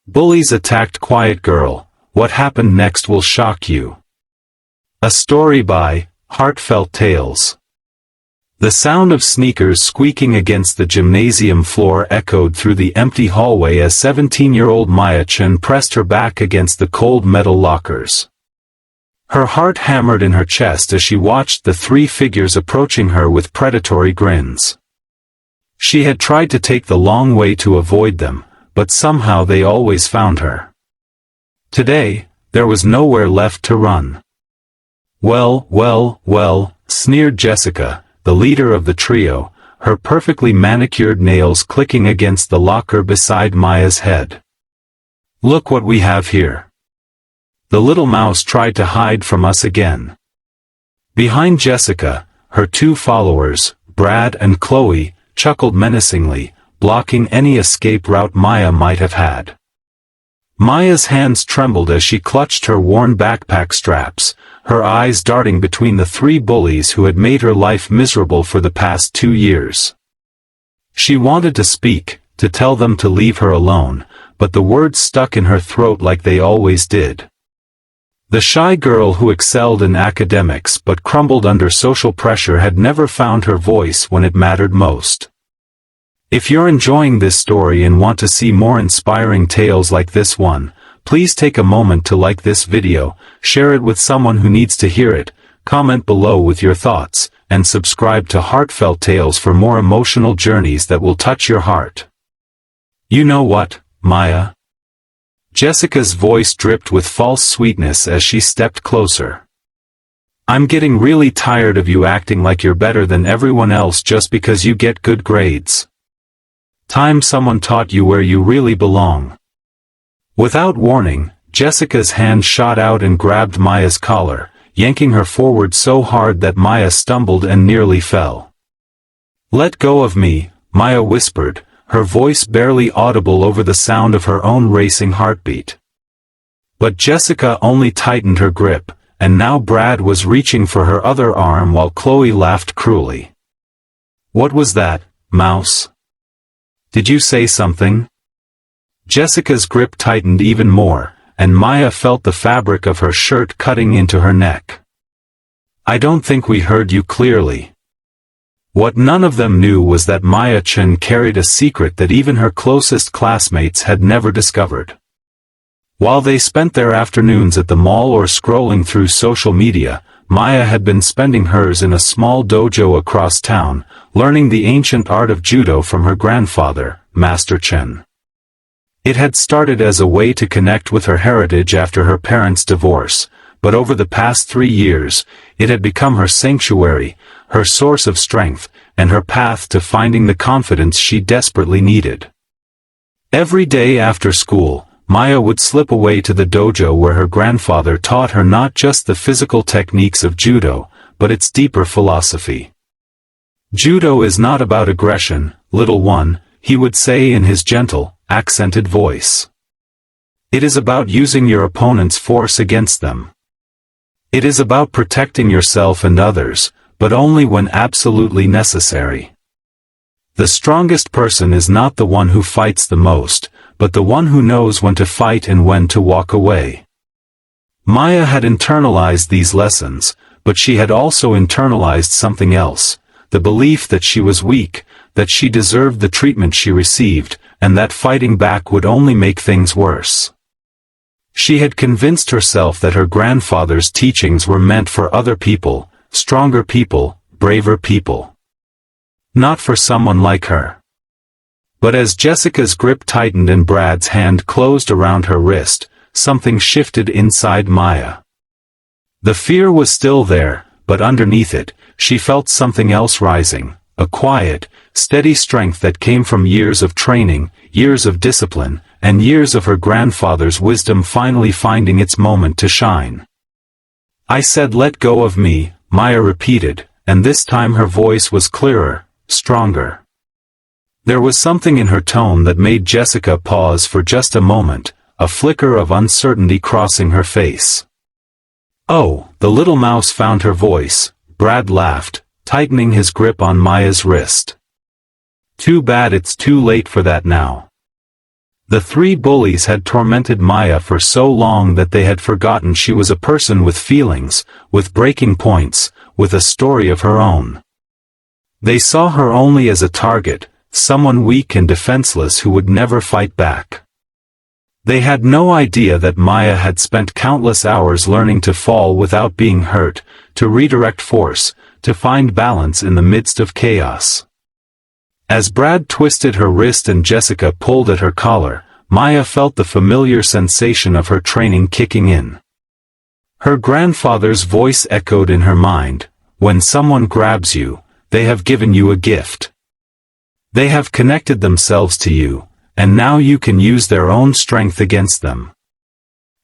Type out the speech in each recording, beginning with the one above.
Bullies attacked quiet girl. What happened next will shock you. A story by Heartfelt Tales. The sound of sneakers squeaking against the gymnasium floor echoed through the empty hallway as 17-year-old Chen pressed her back against the cold metal lockers. Her heart hammered in her chest as she watched the three figures approaching her with predatory grins. She had tried to take the long way to avoid them, but somehow they always found her. Today, there was nowhere left to run. Well, sneered Jessica, the leader of the trio, her perfectly manicured nails clicking against the locker beside Maya's head. Look what we have here. The little mouse tried to hide from us again. Behind Jessica, her two followers, Brad and Chloe, chuckled menacingly, blocking any escape route Maya might have had. Maya's hands trembled as she clutched her worn backpack straps, her eyes darting between the three bullies who had made her life miserable for the past 2 years. She wanted to speak, to tell them to leave her alone, but the words stuck in her throat like they always did. The shy girl who excelled in academics but crumbled under social pressure had never found her voice when it mattered most. If you're enjoying this story and want to see more inspiring tales like this one, please take a moment to like this video, share it with someone who needs to hear it, comment below with your thoughts, and subscribe to Heartfelt Tales for more emotional journeys that will touch your heart. You know what, Maya? Jessica's voice dripped with false sweetness as she stepped closer. I'm getting really tired of you acting like you're better than everyone else just because you get good grades. Time someone taught you where you really belong. Without warning, Jessica's hand shot out and grabbed Maya's collar, yanking her forward so hard that Maya stumbled and nearly fell. Let go of me, Maya whispered, her voice barely audible over the sound of her own racing heartbeat. But Jessica only tightened her grip, and now Brad was reaching for her other arm while Chloe laughed cruelly. What was that, mouse? Did you say something? Jessica's grip tightened even more, and Maya felt the fabric of her shirt cutting into her neck. I don't think we heard you clearly. What none of them knew was that Chen carried a secret that even her closest classmates had never discovered. While they spent their afternoons at the mall or scrolling through social media, Maya had been spending hers in a small dojo across town, learning the ancient art of Judo from her grandfather, Master Chen. It had started as a way to connect with her heritage after her parents' divorce, but over the past 3 years, it had become her sanctuary, her source of strength, and her path to finding the confidence she desperately needed. Every day after school, Maya would slip away to the dojo where her grandfather taught her not just the physical techniques of Judo, but its deeper philosophy. Judo is not about aggression, little one, he would say in his gentle, accented voice. It is about using your opponent's force against them. It is about protecting yourself and others, but only when absolutely necessary. The strongest person is not the one who fights the most, but the one who knows when to fight and when to walk away. Maya had internalized these lessons, but she had also internalized something else, the belief that she was weak, that she deserved the treatment she received, and that fighting back would only make things worse. She had convinced herself that her grandfather's teachings were meant for other people, stronger people, braver people. Not for someone like her. But as Jessica's grip tightened and Brad's hand closed around her wrist, something shifted inside Maya. The fear was still there, but underneath it, she felt something else rising, a quiet, steady strength that came from years of training, years of discipline, and years of her grandfather's wisdom finally finding its moment to shine. I said let go of me, Maya repeated, and this time her voice was clearer, stronger. There was something in her tone that made Jessica pause for just a moment, a flicker of uncertainty crossing her face. Oh, the little mouse found her voice, Brad laughed, tightening his grip on Maya's wrist. Too bad it's too late for that now. The three bullies had tormented Maya for so long that they had forgotten she was a person with feelings, with breaking points, with a story of her own. They saw her only as a target, someone weak and defenseless who would never fight back. They had no idea that Maya had spent countless hours learning to fall without being hurt, to redirect force, to find balance in the midst of chaos. As Brad twisted her wrist and Jessica pulled at her collar, Maya felt the familiar sensation of her training kicking in. Her grandfather's voice echoed in her mind, "When someone grabs you, they have given you a gift. They have connected themselves to you, and now you can use their own strength against them."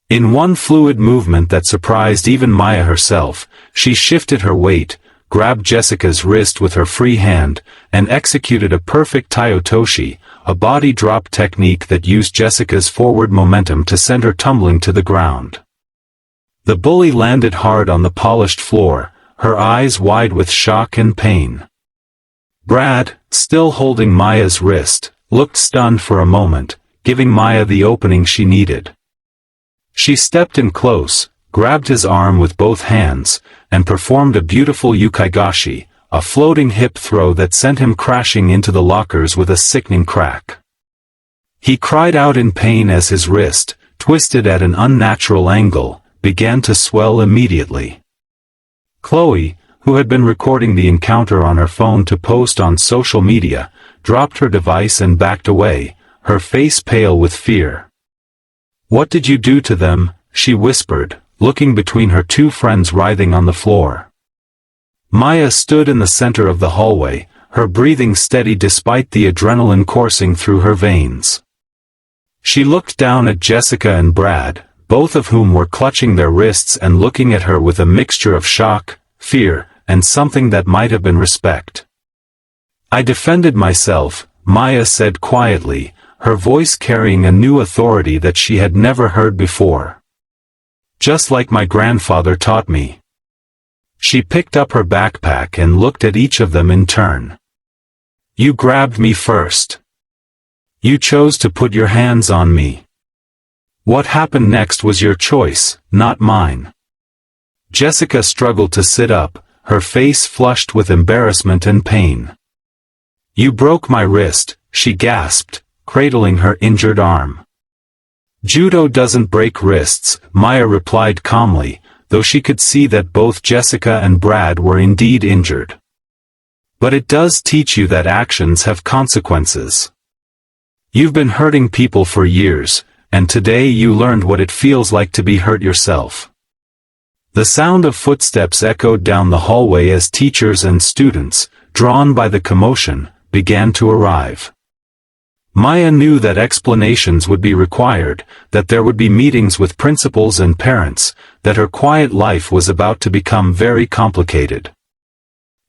In one fluid movement that surprised even Maya herself, she shifted her weight, grabbed Jessica's wrist with her free hand, and executed a perfect taiotoshi, a body drop technique that used Jessica's forward momentum to send her tumbling to the ground. The bully landed hard on the polished floor, her eyes wide with shock and pain. Brad, still holding Maya's wrist, looked stunned for a moment, giving Maya the opening she needed. She stepped in close, grabbed his arm with both hands, and performed a beautiful yukigashi, a floating hip throw that sent him crashing into the lockers with a sickening crack. He cried out in pain as his wrist, twisted at an unnatural angle, began to swell immediately. Chloe, who had been recording the encounter on her phone to post on social media, dropped her device and backed away, her face pale with fear. "What did you do to them?" she whispered, looking between her two friends writhing on the floor. Maya stood in the center of the hallway, her breathing steady despite the adrenaline coursing through her veins. She looked down at Jessica and Brad, both of whom were clutching their wrists and looking at her with a mixture of shock, fear, and something that might have been respect. "I defended myself," Maya said quietly, her voice carrying a new authority that she had never heard before. "Just like my grandfather taught me." She picked up her backpack and looked at each of them in turn. "You grabbed me first. You chose to put your hands on me. What happened next was your choice, not mine." Jessica struggled to sit up, her face flushed with embarrassment and pain. "You broke my wrist," she gasped, cradling her injured arm. "Judo doesn't break wrists," Maya replied calmly, though she could see that both Jessica and Brad were indeed injured. "But it does teach you that actions have consequences. You've been hurting people for years, and today you learned what it feels like to be hurt yourself." The sound of footsteps echoed down the hallway as teachers and students, drawn by the commotion, began to arrive. Maya knew that explanations would be required, that there would be meetings with principals and parents, that her quiet life was about to become very complicated.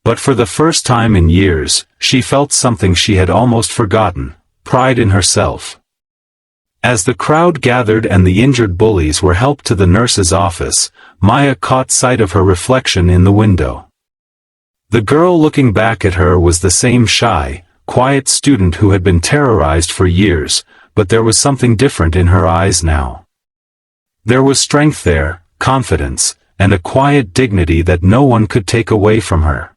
But for the first time in years, she felt something she had almost forgotten, pride in herself. As the crowd gathered and the injured bullies were helped to the nurse's office, Maya caught sight of her reflection in the window. The girl looking back at her was the same shy, quiet student who had been terrorized for years, but there was something different in her eyes now. There was strength there, confidence, and a quiet dignity that no one could take away from her.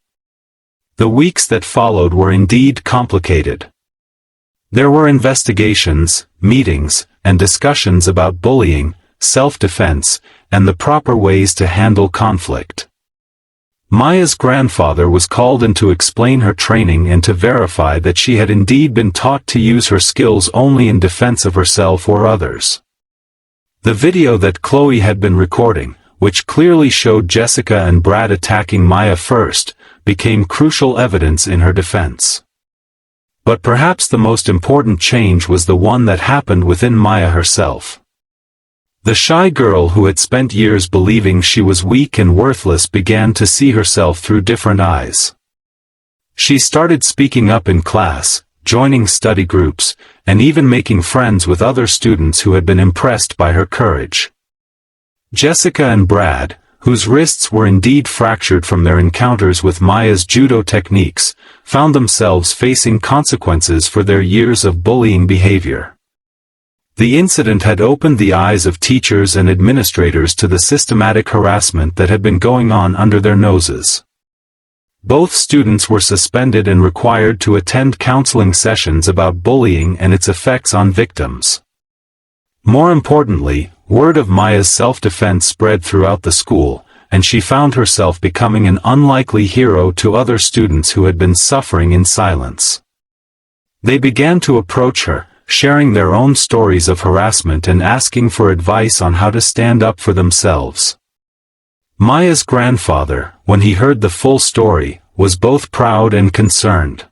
The weeks that followed were indeed complicated. There were investigations, meetings, and discussions about bullying, self-defense, and the proper ways to handle conflict. Maya's grandfather was called in to explain her training and to verify that she had indeed been taught to use her skills only in defense of herself or others. The video that Chloe had been recording, which clearly showed Jessica and Brad attacking Maya first, became crucial evidence in her defense. But perhaps the most important change was the one that happened within Maya herself. The shy girl who had spent years believing she was weak and worthless began to see herself through different eyes. She started speaking up in class, joining study groups, and even making friends with other students who had been impressed by her courage. Jessica and Brad, whose wrists were indeed fractured from their encounters with Maya's judo techniques, found themselves facing consequences for their years of bullying behavior. The incident had opened the eyes of teachers and administrators to the systematic harassment that had been going on under their noses. Both students were suspended and required to attend counseling sessions about bullying and its effects on victims. More importantly, word of Maya's self-defense spread throughout the school, and she found herself becoming an unlikely hero to other students who had been suffering in silence. They began to approach her, sharing their own stories of harassment and asking for advice on how to stand up for themselves. Maya's grandfather, when he heard the full story, was both proud and concerned.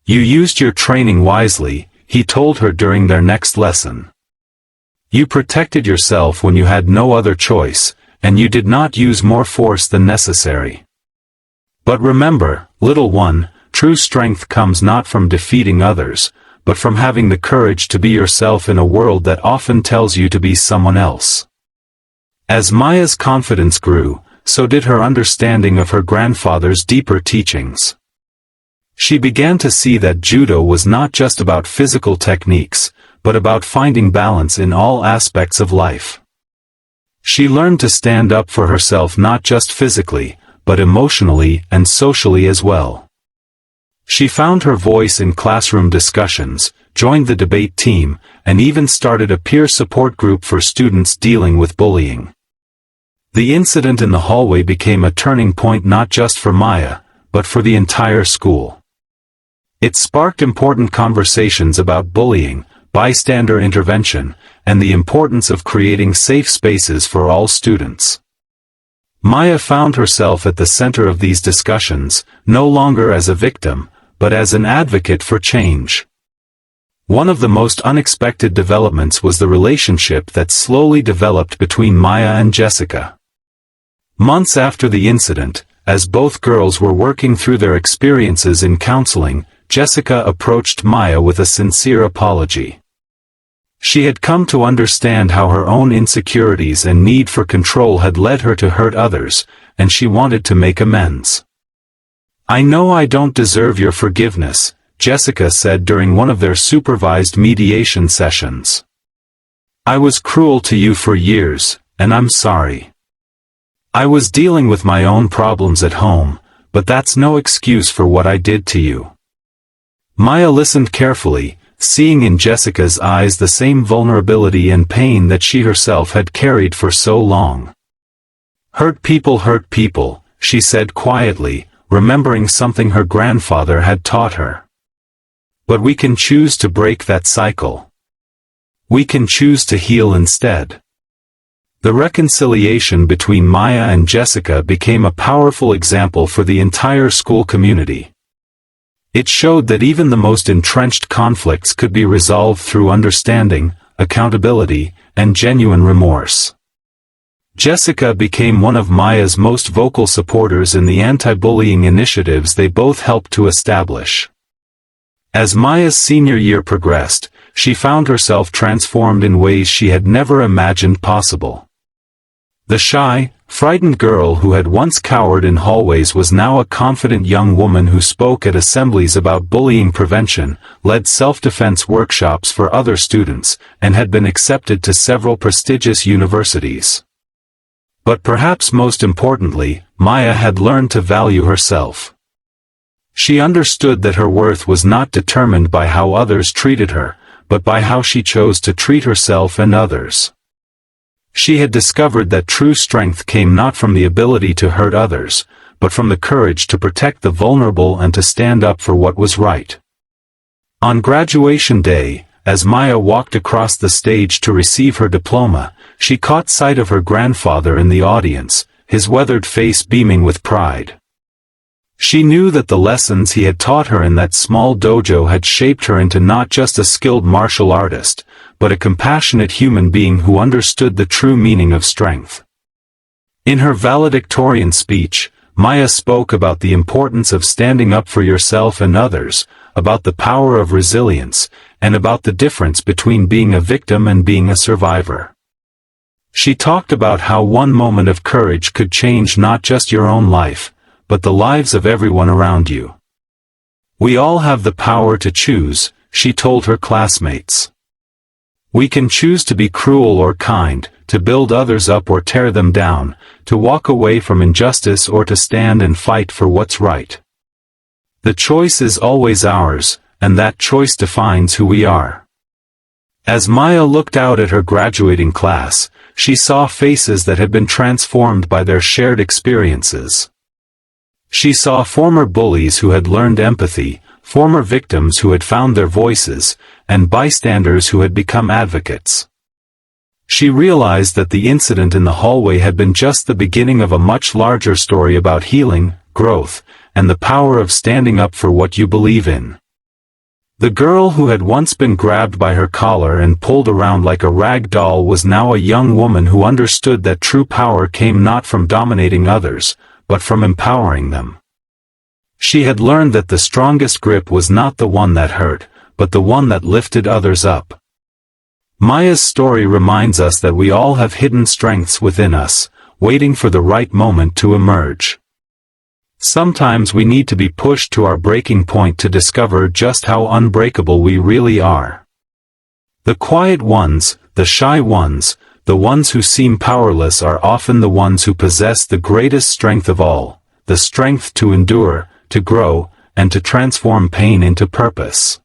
"You used your training wisely," he told her during their next lesson. "You protected yourself when you had no other choice, and you did not use more force than necessary. But remember, little one, true strength comes not from defeating others, but from having the courage to be yourself in a world that often tells you to be someone else." As Maya's confidence grew, so did her understanding of her grandfather's deeper teachings. She began to see that judo was not just about physical techniques, but about finding balance in all aspects of life. She learned to stand up for herself not just physically, but emotionally and socially as well. She found her voice in classroom discussions, joined the debate team, and even started a peer support group for students dealing with bullying. The incident in the hallway became a turning point not just for Maya, but for the entire school. It sparked important conversations about bullying, bystander intervention, and the importance of creating safe spaces for all students. Maya found herself at the center of these discussions, no longer as a victim, but as an advocate for change. One of the most unexpected developments was the relationship that slowly developed between Maya and Jessica. Months after the incident, as both girls were working through their experiences in counseling, Jessica approached Maya with a sincere apology. She had come to understand how her own insecurities and need for control had led her to hurt others, and she wanted to make amends. "I know I don't deserve your forgiveness," Jessica said during one of their supervised mediation sessions. "I was cruel to you for years, and I'm sorry. I was dealing with my own problems at home, but that's no excuse for what I did to you." Maya listened carefully, seeing in Jessica's eyes the same vulnerability and pain that she herself had carried for so long. Hurt people," she said quietly, remembering something her grandfather had taught her. "But we can choose to break that cycle. We can choose to heal instead." The reconciliation between Maya and Jessica became a powerful example for the entire school community. It showed that even the most entrenched conflicts could be resolved through understanding, accountability, and genuine remorse. Jessica became one of Maya's most vocal supporters in the anti-bullying initiatives they both helped to establish. As Maya's senior year progressed, she found herself transformed in ways she had never imagined possible. The shy, frightened girl who had once cowered in hallways was now a confident young woman who spoke at assemblies about bullying prevention, led self-defense workshops for other students, and had been accepted to several prestigious universities. But perhaps most importantly, Maya had learned to value herself. She understood that her worth was not determined by how others treated her, but by how she chose to treat herself and others. She had discovered that true strength came not from the ability to hurt others, but from the courage to protect the vulnerable and to stand up for what was right. On graduation day, as Maya walked across the stage to receive her diploma, she caught sight of her grandfather in the audience, his weathered face beaming with pride. She knew that the lessons he had taught her in that small dojo had shaped her into not just a skilled martial artist, but a compassionate human being who understood the true meaning of strength. In her valedictorian speech, Maya spoke about the importance of standing up for yourself and others, about the power of resilience, and about the difference between being a victim and being a survivor. She talked about how one moment of courage could change not just your own life, but the lives of everyone around you. "We all have the power to choose," she told her classmates. We can choose to be cruel or kind, to build others up or tear them down, to walk away from injustice or to stand and fight for what's right. The choice is always ours, and that choice defines who we are. As Maya looked out at her graduating class, she saw faces that had been transformed by their shared experiences. She saw former bullies who had learned empathy, former victims who had found their voices, and bystanders who had become advocates. She realized that the incident in the hallway had been just the beginning of a much larger story about healing, growth, and the power of standing up for what you believe in. The girl who had once been grabbed by her collar and pulled around like a rag doll was now a young woman who understood that true power came not from dominating others, but from empowering them. She had learned that the strongest grip was not the one that hurt, but the one that lifted others up. Maya's story reminds us that we all have hidden strengths within us, waiting for the right moment to emerge. Sometimes we need to be pushed to our breaking point to discover just how unbreakable we really are. The quiet ones, the shy ones, the ones who seem powerless are often the ones who possess the greatest strength of all, the strength to endure, to grow, and to transform pain into purpose.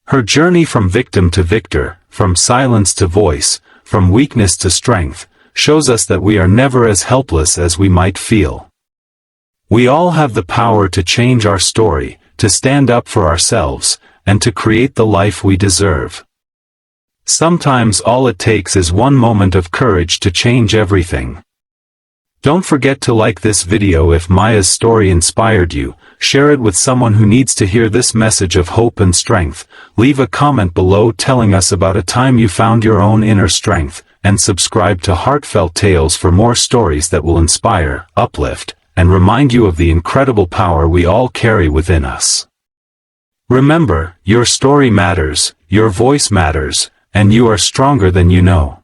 Her journey from victim to victor, from silence to voice, from weakness to strength, shows us that we are never as helpless as we might feel. We all have the power to change our story, to stand up for ourselves, and to create the life we deserve. Sometimes all it takes is one moment of courage to change everything. Don't forget to like this video if Maya's story inspired you, share it with someone who needs to hear this message of hope and strength, leave a comment below telling us about a time you found your own inner strength, and subscribe to Heartfelt Tales for more stories that will inspire, uplift, and remind you of the incredible power we all carry within us. Remember, your story matters, your voice matters, and you are stronger than you know.